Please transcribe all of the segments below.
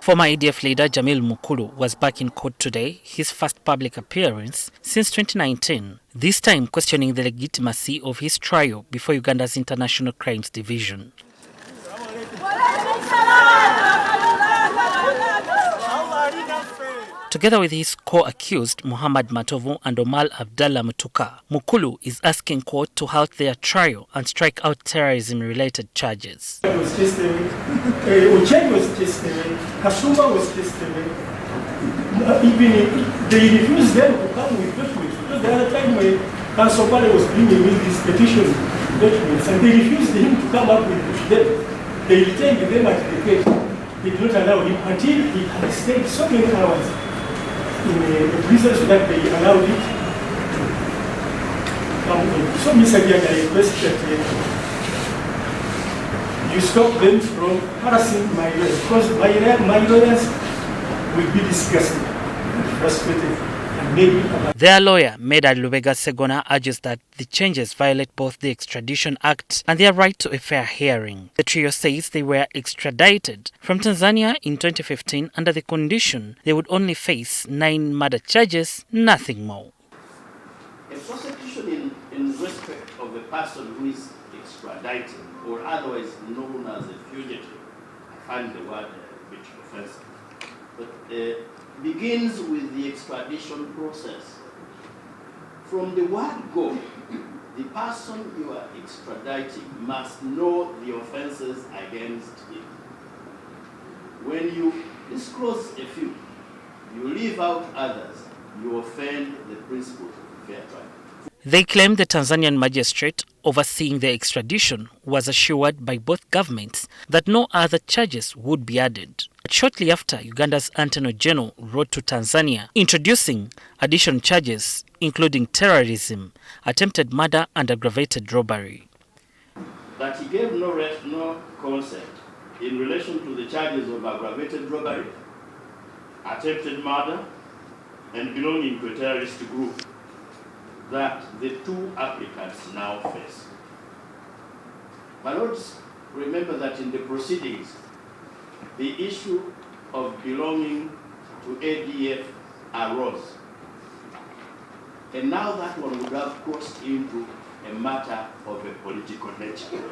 Former ADF leader Jamil Mukulu was back in court today, his first public appearance since 2019, this time questioning the legitimacy of his trial before Uganda's International Crimes Division. Together with his co-accused Muhammad Matovu and Omar Abdallah Mutuka, Mukulu is asking court to halt their trial and strike out terrorism-related charges. Uchengi was testimony, Kasumba was testimony. Even they refused them to come with documents. Because the other time when Council Party was bringing with these petition documents, and they refused him to come up with them. They retained them at the gate. They did not allow him until he had stayed so many hours in the prison so that they allowed it to come in. So Mr. Diaga, I request that you stop them from harassing my lawyers, because my lawyers will be disgusted and frustrated and maybe about. Their lawyer, Meda Lubega Segona, urges that the changes violate both the Extradition Act and their right to a fair hearing. The trio says they were extradited from Tanzania in 2015 under the condition they would only face 9 murder charges, nothing more. A prosecution in respect of a person who is extradited or otherwise known as a fugitive, I find the word a bit offensive, but begins with the extradition process. From the word go, the person you are extraditing must know the offenses against him. When you disclose a few, you leave out others, you offend the principle of fair trial. They claim the Tanzanian magistrate overseeing the extradition was assured by both governments that no other charges would be added. But shortly after, Uganda's Attorney General wrote to Tanzania introducing additional charges including terrorism, attempted murder and aggravated robbery. That he gave no consent in relation to the charges of aggravated robbery, attempted murder and belonging to a terrorist group that the 2 applicants now face. My lords, remember that in the proceedings, the issue of belonging to ADF arose. And now that one would have crossed into a matter of a political nature.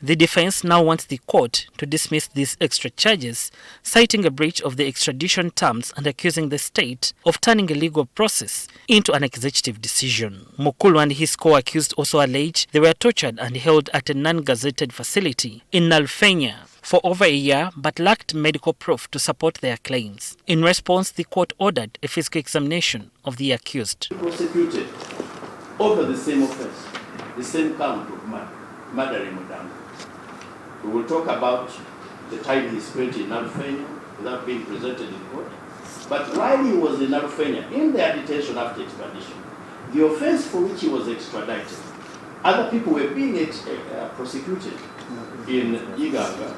The defense now wants the court to dismiss these extra charges, citing a breach of the extradition terms and accusing the state of turning a legal process into an executive decision. Mukulu and his co-accused also allege they were tortured and held at a non-gazetted facility in Nalfenya for over a year but lacked medical proof to support their claims. In response, the court ordered a physical examination of the accused. Prosecuted over the same offense, the same count of murdering Madam. We will talk about the time he spent in Nalfenya without being presented in court. But while he was in Nalfenya, in their detention after extradition, the offense for which he was extradited, other people were being prosecuted in Uganda.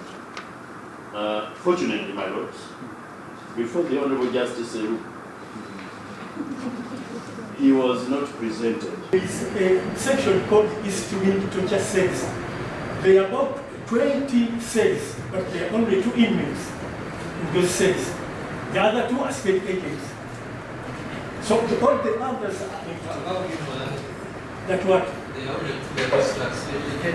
Fortunately, my lords, before the Honorable Justice he was not presented. It's a section called Instrument to Torture Cells. They are about 20 cells, but there are only 2 inmates in those cells. The other 2 are state agents. So all the others are that what?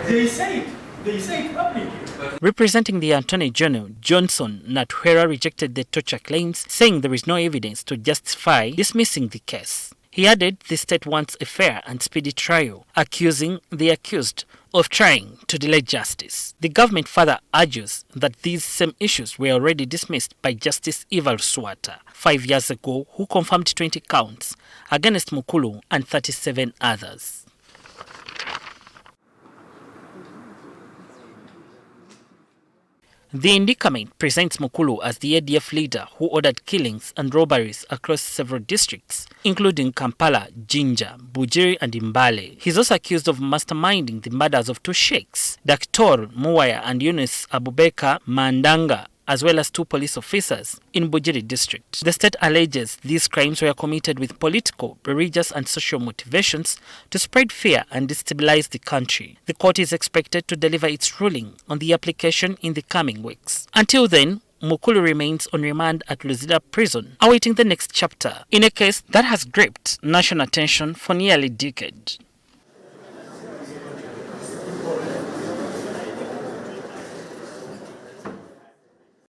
They say it publicly. Representing the Attorney General, Johnson Natwera rejected the torture claims, saying there is no evidence to justify dismissing the case. He added the state wants a fair and speedy trial, accusing the accused of trying to delay justice. The government further argues that these same issues were already dismissed by Justice Ival Swata 5 years ago, who confirmed 20 counts against Mukulu and 37 others. The indictment presents Mukulu as the ADF leader who ordered killings and robberies across several districts, including Kampala, Jinja, Bujiri and Mbale. He's also accused of masterminding the murders of 2 sheikhs, Dr. Muwaya and Yunus Abubakar Mandanga, as well as 2 police officers in Bujiri district. The state alleges these crimes were committed with political, religious and social motivations to spread fear and destabilize the country. The court is expected to deliver its ruling on the application in the coming weeks. Until then, Mukulu remains on remand at Luzira prison, awaiting the next chapter in a case that has gripped national attention for nearly a decade.